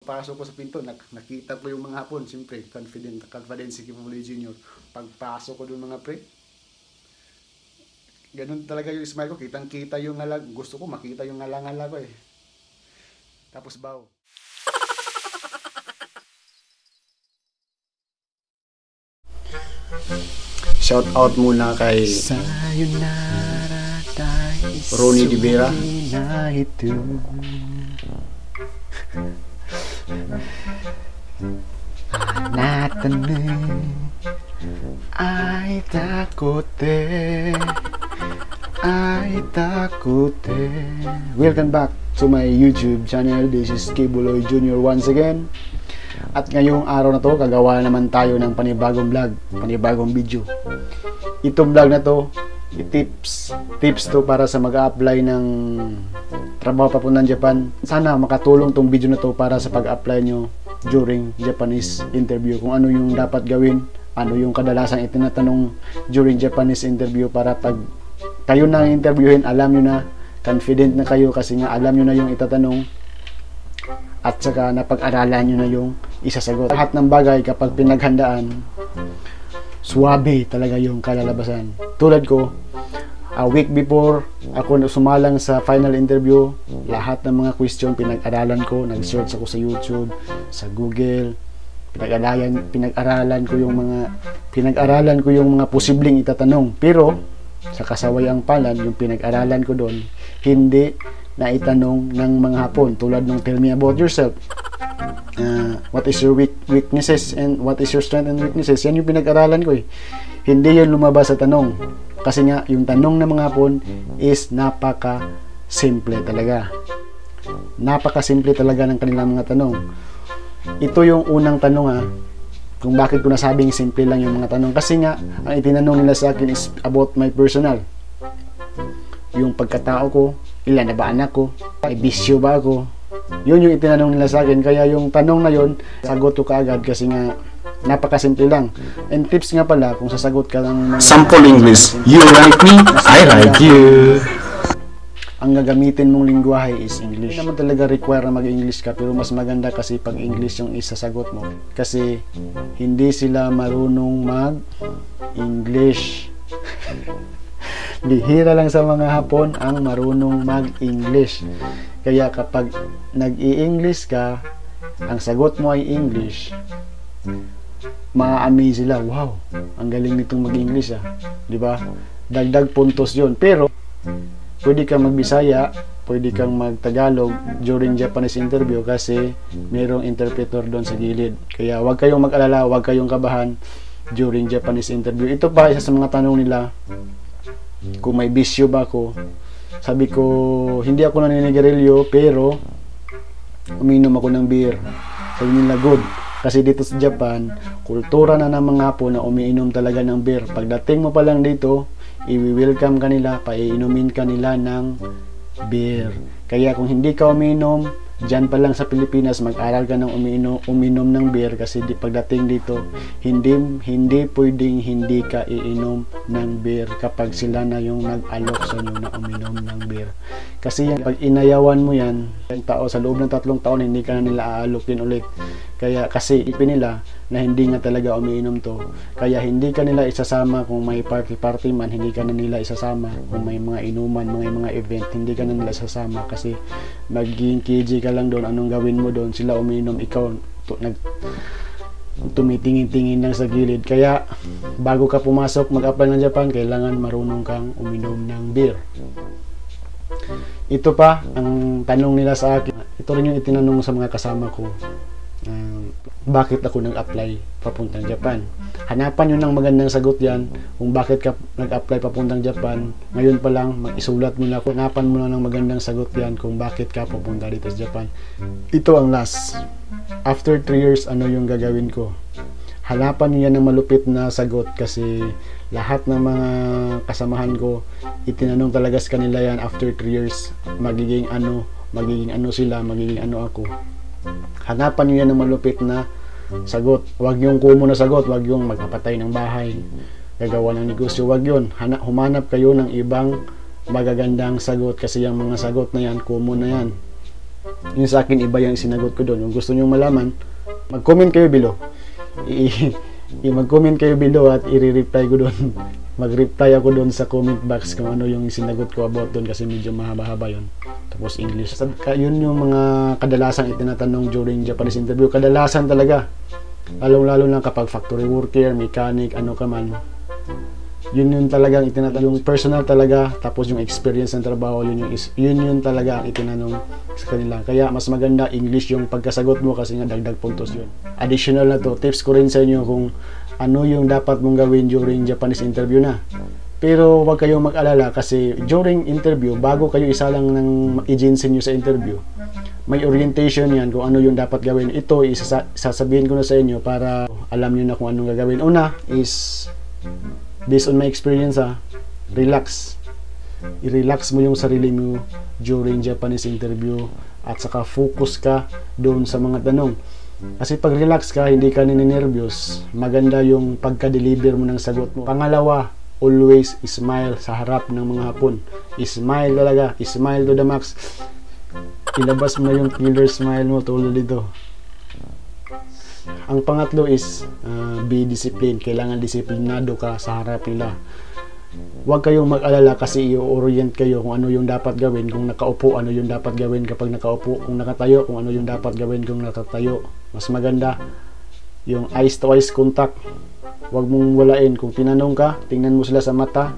pagpasok ko sa pinto, nakita ko yung mga Hapon, siyempre, confident si Kipuli Jr. Pagpasok ko doon mga pre, ganun talaga yung smile ko, kitang-kita yung ngalag, gusto ko makita yung ngalang-ngala ko eh. Tapos baw. Shout out muna kay Ronnie Di Vera. Ay takute. Welcome back to my YouTube channel. This is Kibuloy Jr. once again. At ngayong araw na to, gagawa naman tayo ng panibagong vlog, panibagong video. Itong vlog na to, tips to para sa mag-a-apply ng trabaho papuntang Japan. Sana makatulong tong video na to para sa pag-apply nyo during Japanese interview. Kung ano yung dapat gawin, ano yung kadalasang itinatanong during Japanese interview, para pag kayo na interviewin, alam nyo na, confident na kayo kasi nga alam nyo na yung itatanong at saka napag-aralan nyo na yung isasagot. Lahat ng bagay kapag pinaghandaan, suwabe talaga yung kalalabasan. Tulad ko, a week before ako sumalang sa final interview, lahat ng mga question pinag-aralan ko, nag-search ako sa YouTube, sa Google, pinag-aralan ko yung mga posibleng itatanong. Pero sa kasawayang palad, yung pinag-aralan ko doon, hindi na itanong ng mga Hapon, tulad nung tell me about yourself, what is your weaknesses and what is your strength and weaknesses. Yan yung pinag-aralan ko eh. Hindi yun lumabas sa tanong, kasi nga yung tanong ng mga Hapon is napaka-simple talaga. Napaka-simple talaga ng kanilang mga tanong. Ito yung unang tanong kung bakit ko nasabing simple lang yung mga tanong, kasi nga ang itinanong nila sa akin is about my personal, yung pagkatao ko, ilan na ba anak ko, may bisyo ba ako. Yun yung itinanong nila sa akin, kaya yung tanong na yun, sagot ko kaagad kasi nga napakasimple lang. And tips nga pala, kung sasagot ka lang sample English, you like me, I like you. Ang gagamitin mong lingwahe is English. Hindi naman talaga require na mag-English ka, pero mas maganda kasi pag English yung isasagot mo. Kasi hindi sila marunong mag-English. Bihira lang sa mga Hapon ang marunong mag-English. Kaya kapag nag-i-English ka, ang sagot mo ay English, ma-amaze sila. Wow, ang galing nitong mag-English di ba? Dagdag puntos yun. Pero pwede kang mag-Bisaya, pwede kang mag-Tagalog during Japanese interview kasi mayroong interpreter doon sa gilid. Kaya huwag kayong mag-alala, huwag kayong kabahan during Japanese interview. Ito pa, isa sa mga tanong nila, kung may bisyo ba ako. Sabi ko, hindi ako naninigarilyo, pero uminom ako ng beer. Sabi nila, good. Kasi dito sa Japan, kultura na ng mga Hapon na umiinom talaga ng beer. Pagdating mo pa lang dito, i-welcome ka nila, paiinumin ka nila ng beer. Kaya kung hindi ka umiinom, dyan pa lang sa Pilipinas, mag-aral ka ng uminom ng beer, kasi pagdating dito, hindi pwedeng hindi ka iinom ng beer kapag sila na yung nag-alok sa inyo na uminom ng beer. Kasi yan, pag inayawan mo yan, sa loob ng 3 taon, hindi ka na nila aalokin ulit. Kaya kasi ipin nila na hindi nga talaga umiinom to. Kaya hindi ka nila isasama kung may party man, hindi ka na nila isasama kung may mga inuman, mga event, hindi ka na nila isasama kasi magiging KG ka lang doon. Anong gawin mo doon? Sila umiinom, ikaw tumitingin-tingin lang sa gilid. Kaya bago ka pumasok mag-apply ng Japan, kailangan marunong kang uminom ng beer. Ito pa ang tanong nila sa akin. Ito rin yung itinanong sa mga kasama ko. Bakit ako nag-apply papuntang Japan? Hanapan nyo ng magandang sagot yan kung bakit ka nag-apply papuntang Japan. Ngayon pa lang, mag-isulat mo na. Hanapan mo na ng magandang sagot yan kung bakit ka papunta dito sa Japan. Ito ang last. After 3 years, ano yung gagawin ko? Hanapan nyo yan ng malupit na sagot, kasi lahat ng mga kasamahan ko, itinanong talaga sa kanila yan after 3 years. Magiging ano sila, magiging ano ako. Hanapan nyo yan ng malupit na sagot. Huwag yung kumo na sagot, huwag yung magpapatay ng bahay, gagawa ng negosyo, huwag yun. Humanap kayo ng ibang magagandang sagot, kasi yung mga sagot na yan, kumo na yan. Yung sa akin, iba yung sinagot ko doon. Kung gusto nyo malaman, mag-comment kayo below. Mag-comment kayo below at i-reply ko doon. Mag-reply ako doon sa comment box kung ano yung sinagot ko about doon kasi medyo mahaba-haba yun. Tapos English. Yun yung mga kadalasan itinatanong during Japanese interview. Kadalasan talaga. Lalo-lalo na kapag factory worker, mechanic, ano ka man. Yun talagang itinatanong. Yung personal talaga, tapos yung experience ng trabaho, yun talaga ang itinanong sa kanila. Kaya mas maganda English yung pagkasagot mo kasi nga dagdag puntos yun. Additional na to, tips ko rin sa inyo kung ano yung dapat mong gawin during Japanese interview na. Pero huwag kayong mag-alala kasi during interview, bago kayo isa lang ng agency nyo sa interview, may orientation yan kung ano yung dapat gawin. Ito, sasabihin ko na sa inyo para alam nyo na kung anong gagawin. Una is, based on my experience, relax. I-relax mo yung sarili mo during Japanese interview at saka focus ka doon sa mga tanong. Kasi pag relax ka, hindi ka ninenervyos, maganda yung pagka-deliver mo ng sagot mo. Pangalawa, always smile sa harap ng mga Hapon. Smile talaga, smile to the max. Ilabas mo yung killer smile mo tulad dito. Ang pangatlo is be disciplined. Kailangan disiplinado ka sa harap nila. Huwag kayong mag-alala kasi i-orient kayo kung ano yung dapat gawin. Kung nakaupo, ano yung dapat gawin kapag nakaupo. Kung nakatayo, kung ano yung dapat gawin kung nakatayo. Mas maganda yung eyes to eyes contact. Huwag mong walain. Kung tinanong ka, tingnan mo sila sa mata.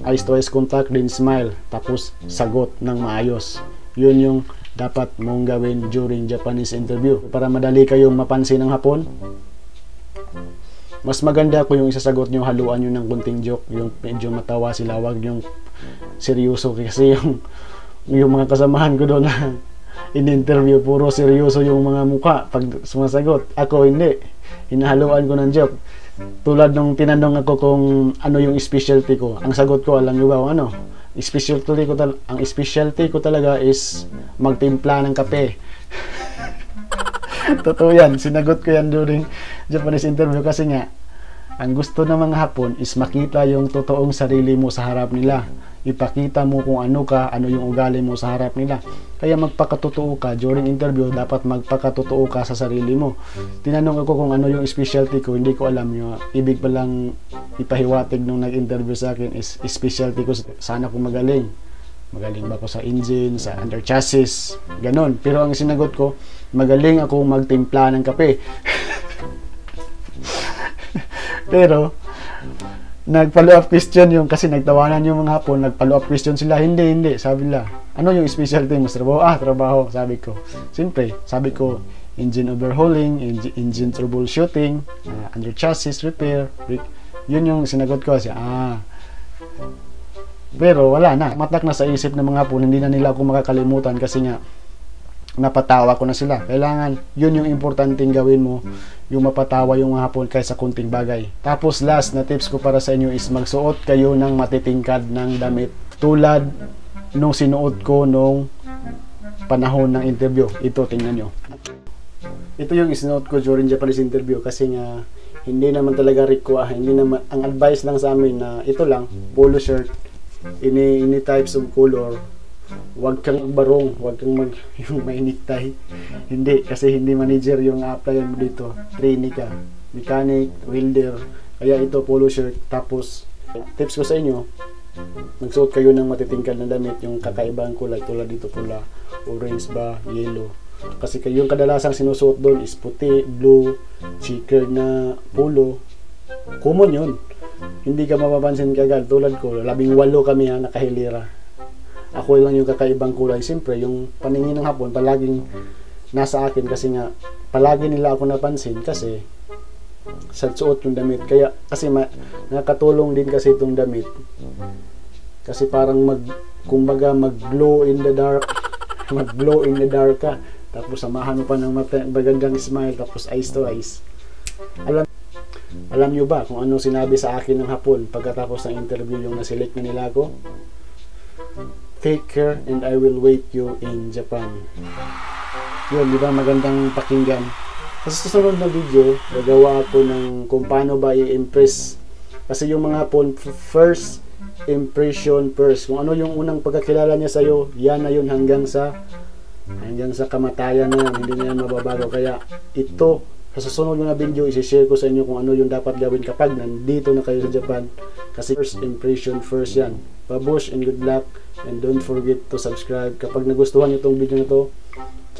Eyes to eyes contact, then smile. Tapos sagot ng maayos. Yun yung dapat mong gawin during Japanese interview. Para madali kayong mapansin ng Hapon, mas maganda kung yung isasagot nyo, haluan nyo ng kunting joke, yung medyo matawa sila, wag yung seryoso. Kasi yung mga kasamahan ko doon na in-interview, puro seryoso yung mga mukha pag sumasagot. Ako hindi, hinahaluan ko ng joke. Tulad nung tinanong ako kung ano yung specialty ko, ang sagot ko, alam nyo ba kung ano? Ang specialty ko talaga is magtimpla ng kape. Totoo yan, sinagot ko yan during Japanese interview kasi nga ang gusto ng mga Hapon is makita yung totoong sarili mo sa harap nila. Ipakita mo kung ano ka, ano yung ugali mo sa harap nila. Kaya magpakatotoo ka during interview, dapat magpakatotoo ka sa sarili mo. Tinanong ako kung ano yung specialty ko, hindi ko alam yung ibig palang ipahiwatig nung nag-interview sa akin is specialty ko, sana ko magaling ba ako sa engine, sa under chassis, ganon. Pero ang sinagot ko, magaling ako magtimpla ng kape. Pero nag-follow up question yung, kasi nagtawanan yung mga Hapon, nag-follow up question sila, hindi, sabi nila, ano yung specialty mo? Trabaho, sabi ko. Siyempre, sabi ko, engine overhauling, engine troubleshooting, under chassis repair, yun yung sinagot ko. Pero wala na, matak na sa isip ng mga Hapon, hindi na nila ako makakalimutan kasi nga napatawa ko na sila. Kailangan, yun yung importanteng gawin mo, yung mapatawa yung mga Hapon kaysa kunting bagay. Tapos last na tips ko para sa inyo is magsuot kayo ng matitingkad ng damit tulad nung sinuot ko nung panahon ng interview. Ito, tingnan nyo. Ito yung isinuot ko during Japanese interview kasi nga hindi naman talaga hindi naman, ang advice lang sa amin na ito lang, polo shirt, any types of color. Huwag kang barong, huwag kang yung may necktie. Hindi, kasi hindi manager yung applyan mo dito. Trainee ka, mechanic, welder. Kaya ito, polo shirt. Tapos, tips ko sa inyo, magsuot kayo ng matitingkad na damit, yung kakaibang kulay. Tulad dito pula, orange ba, yellow. Kasi yung kadalasang sinusuot doon is puti, blue, checkered na polo. Common yun. Hindi ka mapapansin kagad. Tulad ko, 18 kami nakahilera. Ako lang yung kakaibang kulay. Siyempre, yung paningin ng Hapon palaging nasa akin kasi nga palagi nila ako napansin kasi sa suot yung damit. Kaya kasi nakatulong din kasi itong damit. Kasi parang kumbaga mag-glow in the dark. Mag-glow in the dark ka. Tapos samahan mo pa ng magandang smile, tapos eyes to eyes. Alam nyo ba kung ano sinabi sa akin ng Hapon pagkatapos ng interview yung naselect na nila ako? Take care and I will wait you in Japan. Yun, di ba magandang pakinggan? Sa susunod na video, gagawa ako ng kung paano ba i-impress. Kasi yung mga Hapon, first impression first. Kung ano yung unang pagkakilala niya sa'yo, yan na yun hanggang sa Hanggang sa kamatayan na yan, hindi na yan mababago. Kaya ito, sa susunod na video, isi-share ko sa inyo kung ano yung dapat gawin kapag nandito na kayo sa Japan. Kasi first impression first yan. Babush and good luck. And don't forget to subscribe. Kapag nagustuhan nyo itong video na to,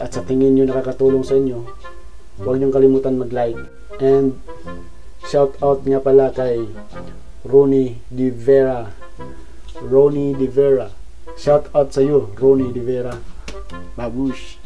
at sa tingin nyo nakakatulong sa inyo, huwag nyo kalimutan mag-like. And shout out nga pala kay Ronnie De Vera. Ronnie De Vera. Shout out sa iyo, Ronnie De Vera. Babush.